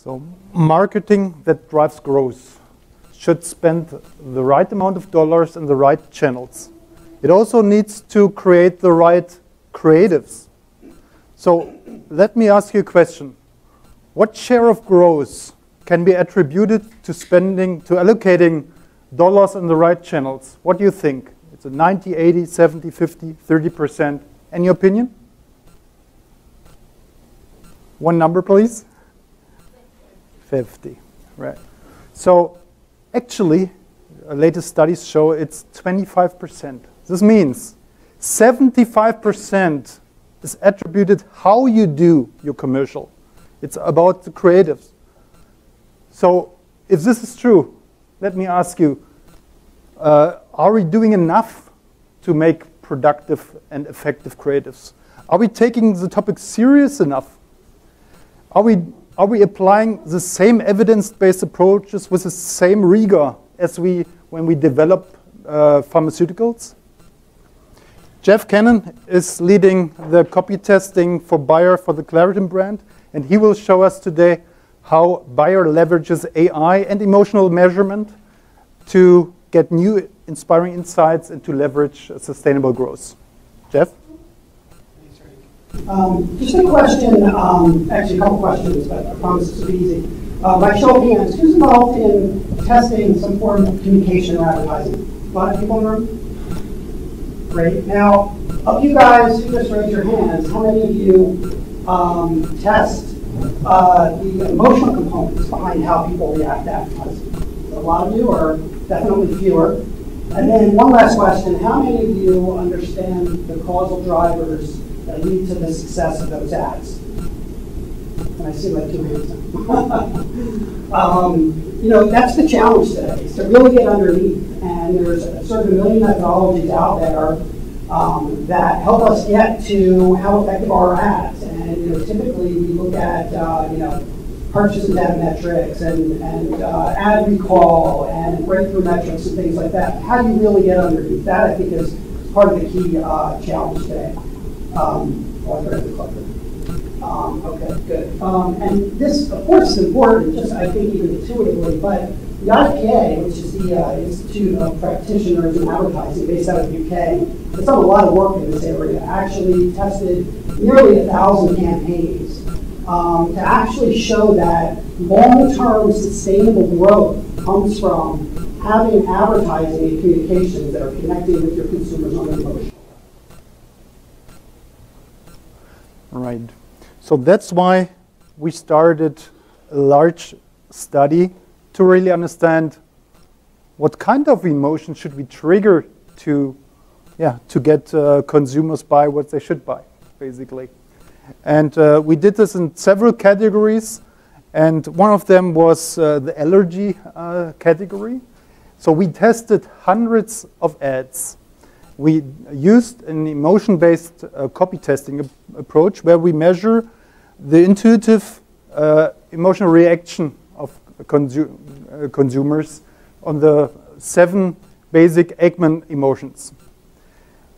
So marketing that drives growth should spend the right amount of dollars in the right channels. It also needs to create the right creatives. So let me ask you a question. What share of growth can be attributed to allocating dollars in the right channels? What do you think? It's a 90, 80, 70, 50, 30%. Any opinion? One number, please. 50, right. So actually, latest studies show it's 25%. This means 75% is attributed how you do your commercial. It's about the creatives. So if this is true, let me ask you, are we doing enough to make productive and effective creatives? Are we taking the topic serious enough? Are we applying the same evidence-based approaches with the same rigor as when we develop pharmaceuticals? Jeff Cannon is leading the copy testing for Bayer for the Claritin brand, and he will show us today how Bayer leverages AI and emotional measurement to get new inspiring insights and to leverage sustainable growth. Jeff? Just a question, actually a couple questions, but I promise this will be easy. By show of hands, who's involved in testing some form of communication or advertising? A lot of people in the room? Great. Now, of you guys who just raised your hands, how many of you test the emotional components behind how people react to advertising? A lot of you, or definitely fewer? And then one last question, how many of you understand the causal drivers that lead to the success of those ads? And I see like 2 hands now. You know, that's the challenge today, is to really get underneath. And there's sort of a million methodologies out there that help us get to how effective are our ads. And you know, typically we look at you know, purchase and data metrics and ad recall and breakthrough metrics and things like that. How do you really get underneath that, I think, is part of the key challenge today. Okay, good. And this, of course, is important, just I think even intuitively, but the IPA, which is the Institute of Practitioners in Advertising based out of the UK, has done a lot of work in this area, actually tested nearly 1,000 campaigns to actually show that long-term sustainable growth comes from having advertising and communications that are connecting with your consumers on an emotional. Right. So that's why we started a large study to really understand what kind of emotion should we trigger to get consumers buy what they should buy, basically. And we did this in several categories, and one of them was the allergy category. So we tested hundreds of ads. We used an emotion-based copy testing approach where we measure the intuitive emotional reaction of consumers on the 7 basic Ekman emotions.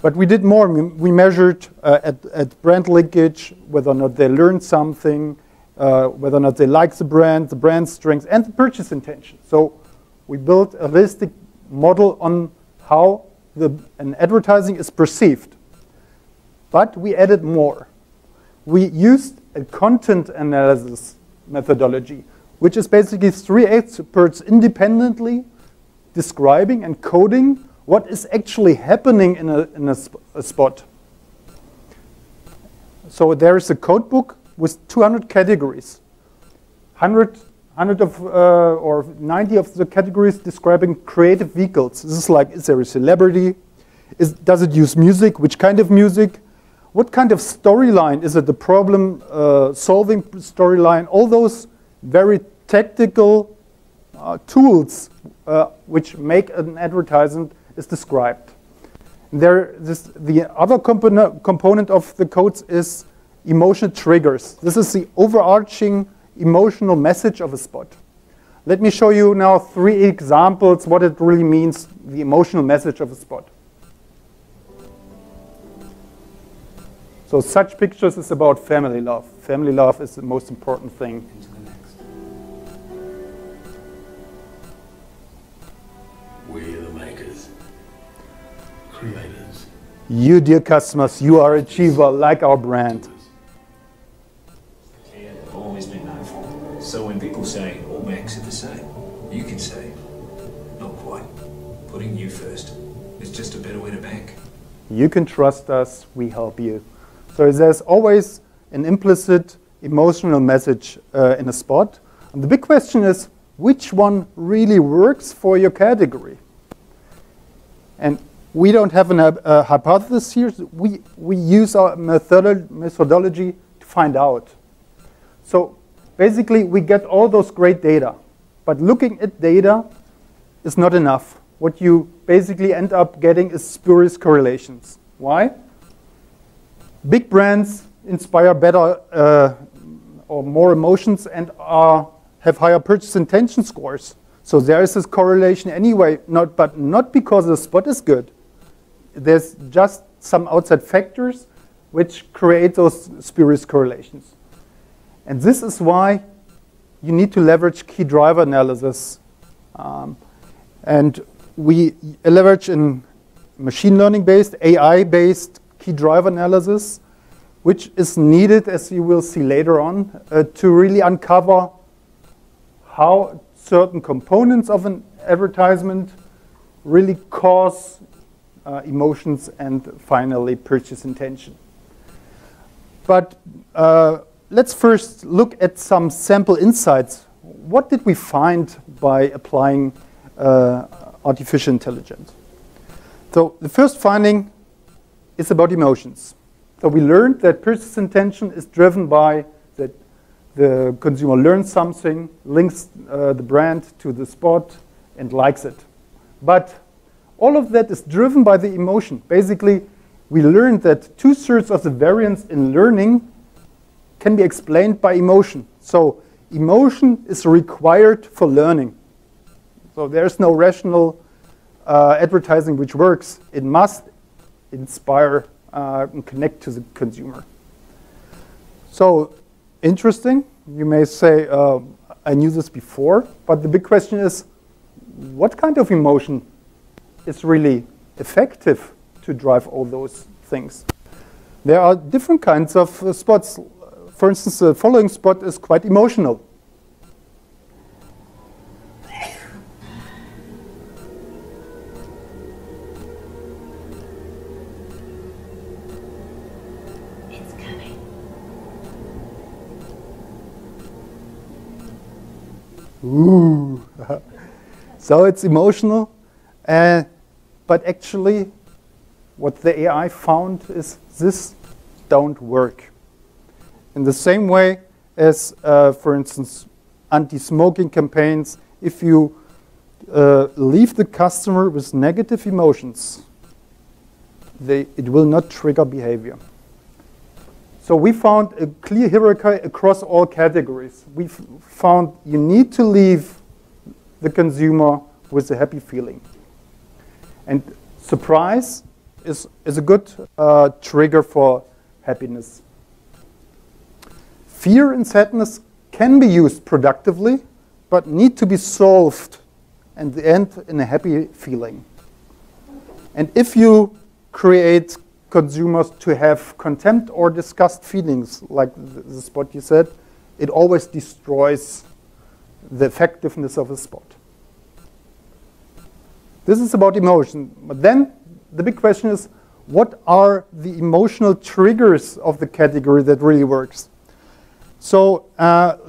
But we did more. We measured at brand linkage, whether or not they learned something, whether or not they like the brand strength, and the purchase intention. So we built a holistic model on how an advertising is perceived. But we added more. We used a content analysis methodology, which is basically 3 experts independently describing and coding what is actually happening in a spot. So there is a code book with 200 categories. 100 of, or 90 of the categories describing creative vehicles. This is like, is there a celebrity? Does it use music? Which kind of music? What kind of storyline? Is it the problem solving storyline? All those very tactical tools which make an advertisement is described. The other component of the codes is emotional triggers. This is the overarching emotional message of a spot. Let me show you now 3 examples what it really means, the emotional message of a spot. So such pictures is about family love. Family love is the most important thing. You, dear customers, you are achiever like our brand. Yeah, they've always been known for. So when people say all banks are the same, you can say, not quite. Putting you first is just a better way to bank. You can trust us, we help you. So there's always an implicit emotional message in a spot. And the big question is, which one really works for your category? And we don't have a hypothesis here. We use our methodology to find out. So basically, we get all those great data. But looking at data is not enough. What you basically end up getting is spurious correlations. Why? Big brands inspire better or more emotions and have higher purchase intention scores. So there is this correlation anyway, but not because the spot is good. There's just some outside factors which create those spurious correlations. And this is why you need to leverage key driver analysis. And we leverage in machine learning-based, AI-based key driver analysis, which is needed, as you will see later on, to really uncover how certain components of an advertisement really cause emotions and finally purchase intention. But let's first look at some sample insights. What did we find by applying artificial intelligence? So the first finding is about emotions. So we learned that purchase intention is driven by that the consumer learns something, links the brand to the spot, and likes it. But all of that is driven by the emotion. Basically, we learned that 2/3 of the variance in learning can be explained by emotion. So emotion is required for learning. So there's no rational advertising which works. It must inspire and connect to the consumer. So interesting. You may say, I knew this before, but the big question is, what kind of emotion is really effective to drive all those things? There are different kinds of spots. For instance, the following spot is quite emotional. Ooh. So it's emotional, but actually what the AI found is this don't work. In the same way as, for instance, anti-smoking campaigns, if you leave the customer with negative emotions, it will not trigger behavior. So we found a clear hierarchy across all categories. We found you need to leave the consumer with a happy feeling. And surprise is a good trigger for happiness. Fear and sadness can be used productively, but need to be solved and end in a happy feeling. And if you create consumers to have contempt or disgust feelings, like the spot you said, it always destroys the effectiveness of a spot. This is about emotion. But then the big question is, what are the emotional triggers of the category that really works? So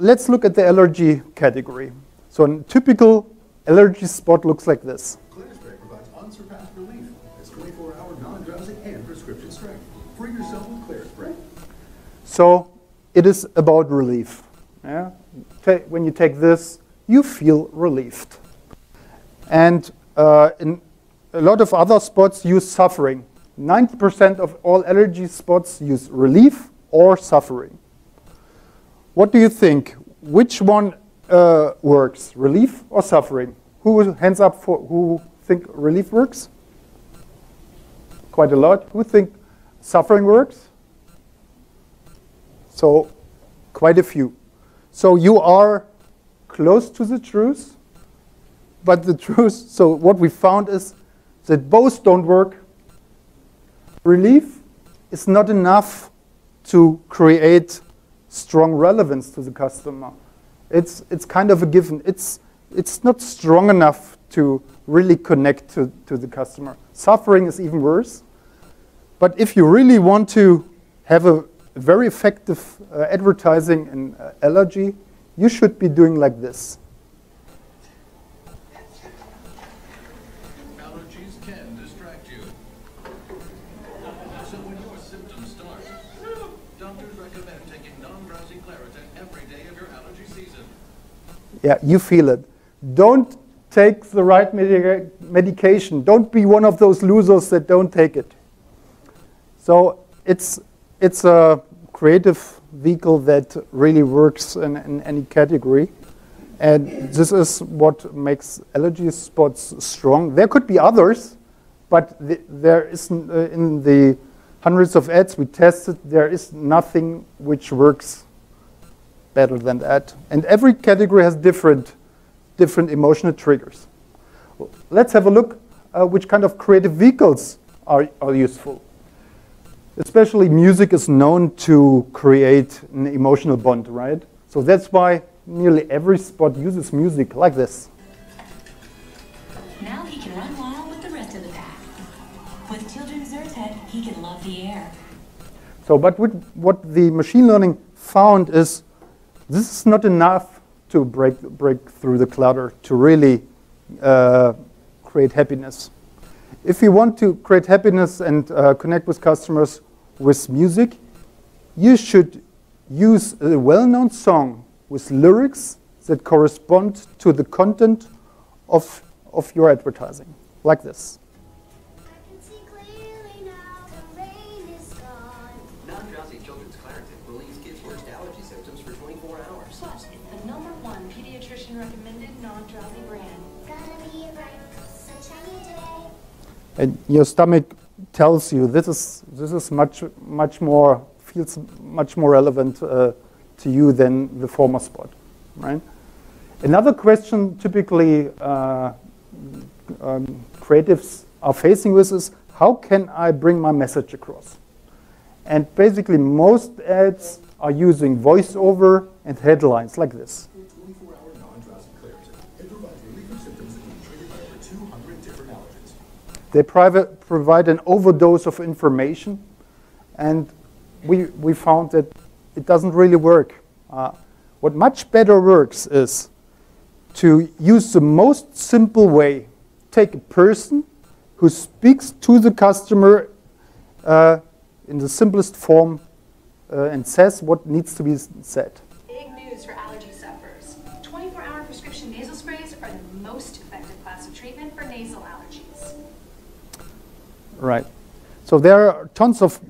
let's look at the allergy category. So a typical allergy spot looks like this. Provides unsurpassed relief. It's 24-hour non-drowsy and prescription strength. Free yourself with Clear Spray. So it is about relief. Yeah? When you take this, you feel relieved. And in a lot of other spots use suffering. 90% of all allergy spots use relief or suffering. What do you think? Which one works, relief or suffering? Who hands up for who think relief works? Quite a lot. Who think suffering works? So quite a few. So you are close to the truth, but the truth, so what we found is that both don't work, relief is not enough to create strong relevance to the customer. It's kind of a given. It's not strong enough to really connect to the customer. Suffering is even worse. But if you really want to have a very effective advertising in allergy, you should be doing like this. Allergies can distract you. So when your symptoms start, doctors recommend taking non-drowsy Claritin every day of your allergy season. Yeah, you feel it. Don't take the right medication. Don't be one of those losers that don't take it. So it's a creative vehicle that really works in any category. And this is what makes allergy spots strong. There could be others, but there isn't, in the hundreds of ads we tested, there is nothing which works better than that. And every category has different emotional triggers. Let's have a look which kind of creative vehicles are useful. Especially music is known to create an emotional bond, right? So that's why nearly every spot uses music like this. Now he can run wild with the rest of the pack. With children's Zyrtec, he can love the air. So, but what the machine learning found is this is not enough to break through the clutter to really create happiness. If you want to create happiness and connect with customers with music, you should use a well-known song with lyrics that correspond to the content of your advertising, like this. I can see clearly now, the rain is gone. Non-drowsy children's Claritin relieves kids' worst allergy symptoms for 24 hours. Plus, it's the #1 pediatrician recommended non-drowsy brand. Gonna be a bright, sunshiny day. And your stomach tells you this is much more, feels much more relevant to you than the former spot, right? Another question typically creatives are facing with is, how can I bring my message across? And basically most ads are using voiceover and headlines like this. 24-hour non-drowsy Claritin. It provides relief of symptoms that can be triggered by over 200 different allergens. They provide an overdose of information, and we found that it doesn't really work. What much better works is to use the most simple way. Take a person who speaks to the customer in the simplest form and says what needs to be said. Big news for allergy sufferers. 24-hour prescription nasal sprays are the most effective class of treatment for nasal allergies. Right. So there are tons of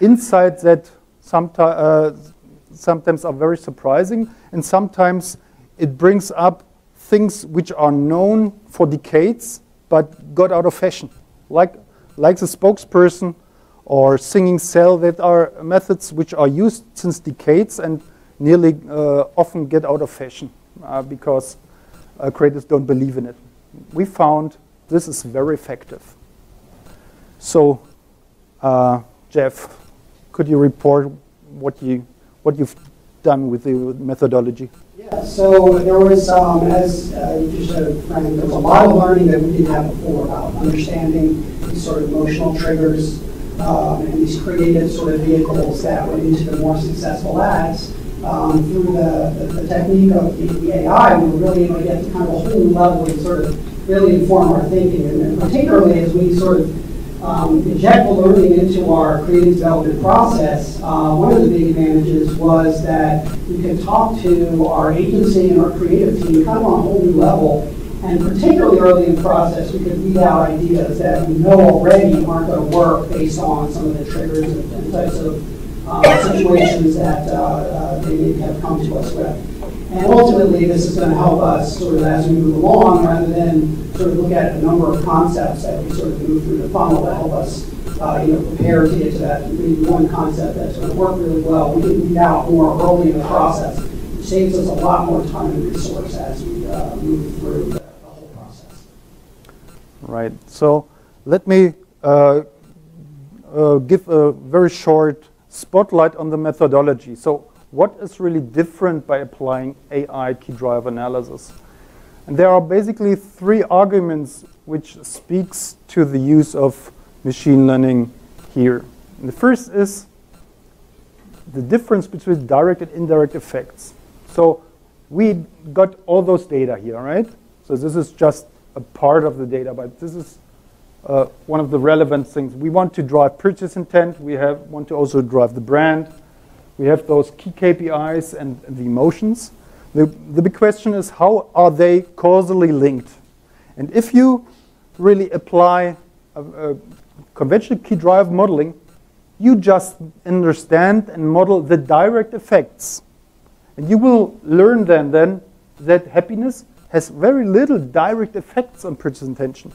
insights that sometimes are very surprising, and sometimes it brings up things which are known for decades but got out of fashion, like the spokesperson or singing cell, that are methods which are used since decades and nearly often get out of fashion because creators don't believe in it. We found this is very effective. So, Jeff, could you report what you've done with the methodology? Yeah, so there was, as you just showed, Frank, there was a lot of learning that we didn't have before about understanding these sort of emotional triggers and these creative sort of vehicles that went into the more successful ads. Through the technique of the AI, we were really able to get to kind of a whole new level and sort of really inform our thinking. And particularly as we sort of inject the learning into our creative development process, one of the big advantages was that we could talk to our agency and our creative team kind of on a whole new level. And particularly early in the process, we could weed out ideas that we know already aren't going to work based on some of the triggers and types of situations that they may have come to us with. And ultimately, this is going to help us sort of as we move along, rather than sort of look at a number of concepts that we sort of move through the funnel to help us prepare to get to that maybe one concept that's going to work really well. We can weed out more early in the process. It saves us a lot more time and resource as we move through the whole process. Right. So let me give a very short spotlight on the methodology. So what is really different by applying AI key driver analysis? And there are basically 3 arguments which speaks to the use of machine learning here. And the first is the difference between direct and indirect effects. So we got all those data here, right? So this is just a part of the data, but this is one of the relevant things. We want to drive purchase intent. We want to also drive the brand. We have those key KPIs and the emotions. The big question is, how are they causally linked? And if you really apply a conventional key driver modeling, you just understand and model the direct effects. And you will learn then that happiness has very little direct effects on purchase intention.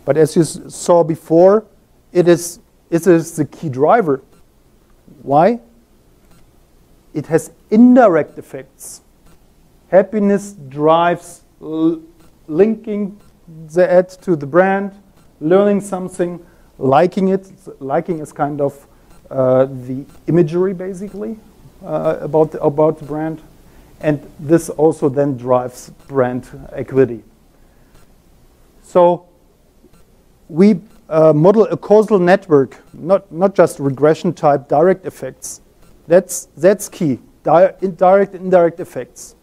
But as you saw before, it is the key driver. Why? It has indirect effects. Happiness drives linking the ad to the brand, learning something, liking it. Liking is kind of the imagery, basically, about the brand. And this also then drives brand equity. So we model a causal network, not just regression type direct effects. That's key, direct and indirect effects.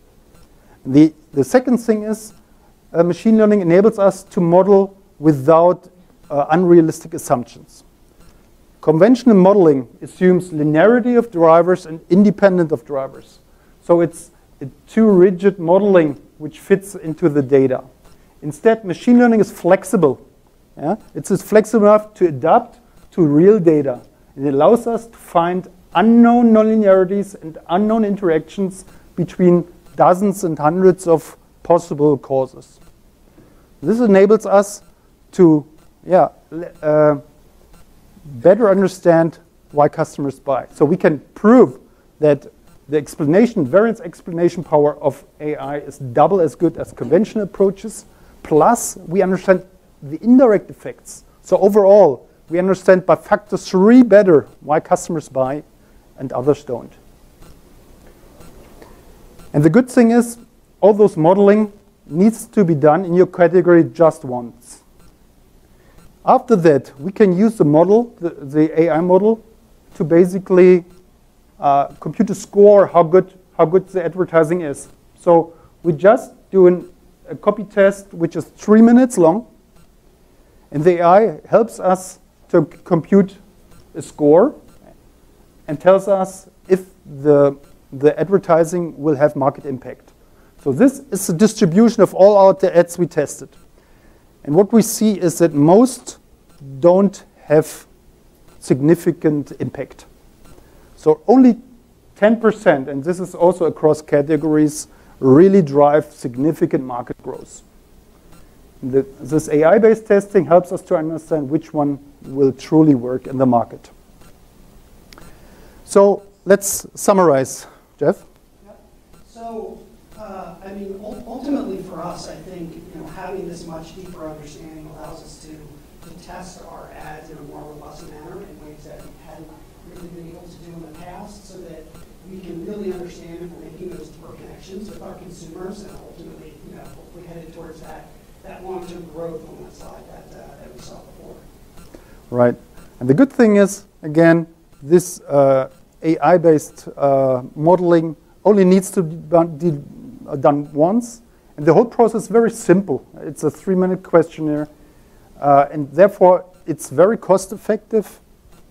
The second thing is machine learning enables us to model without unrealistic assumptions. Conventional modeling assumes linearity of drivers and independent of drivers. So it's a too rigid modeling which fits into the data. Instead, machine learning is flexible. Yeah? It's flexible enough to adapt to real data. It allows us to find unknown nonlinearities and unknown interactions between dozens and hundreds of possible causes. This enables us to better understand why customers buy. So we can prove that the variance explanation power of AI is double as good as conventional approaches, plus we understand the indirect effects. So overall, we understand by factor 3 better why customers buy and others don't. And the good thing is, all those modeling needs to be done in your category just once. After that, we can use the model, the AI model, to basically compute a score how good the advertising is. So we just do a copy test which is 3 minutes long, and the AI helps us to compute a score and tells us if the advertising will have market impact. So this is the distribution of all our ads we tested. And what we see is that most don't have significant impact. So only 10%, and this is also across categories, really drive significant market growth. This AI-based testing helps us to understand which one will truly work in the market. So let's summarize, Jeff. Yep. So, I mean, ultimately for us, I think having this much deeper understanding allows us to test our ads in a more robust manner in ways that we hadn't really been able to do in the past, so that we can really understand if we're making those deeper connections with our consumers, and ultimately, hopefully headed towards that long-term growth on that side that we saw before. Right. And the good thing is, again, this AI-based modeling only needs to be done once, and the whole process is very simple. It's a 3-minute questionnaire, and therefore it's very cost-effective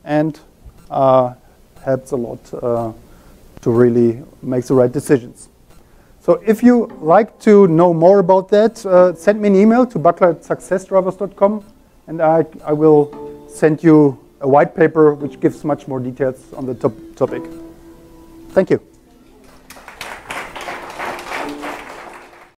and helps a lot to really make the right decisions. So if you like to know more about that, send me an email to buckler@successdrivers.com, and I will send you a white paper which gives much more details on the topic. Thank you.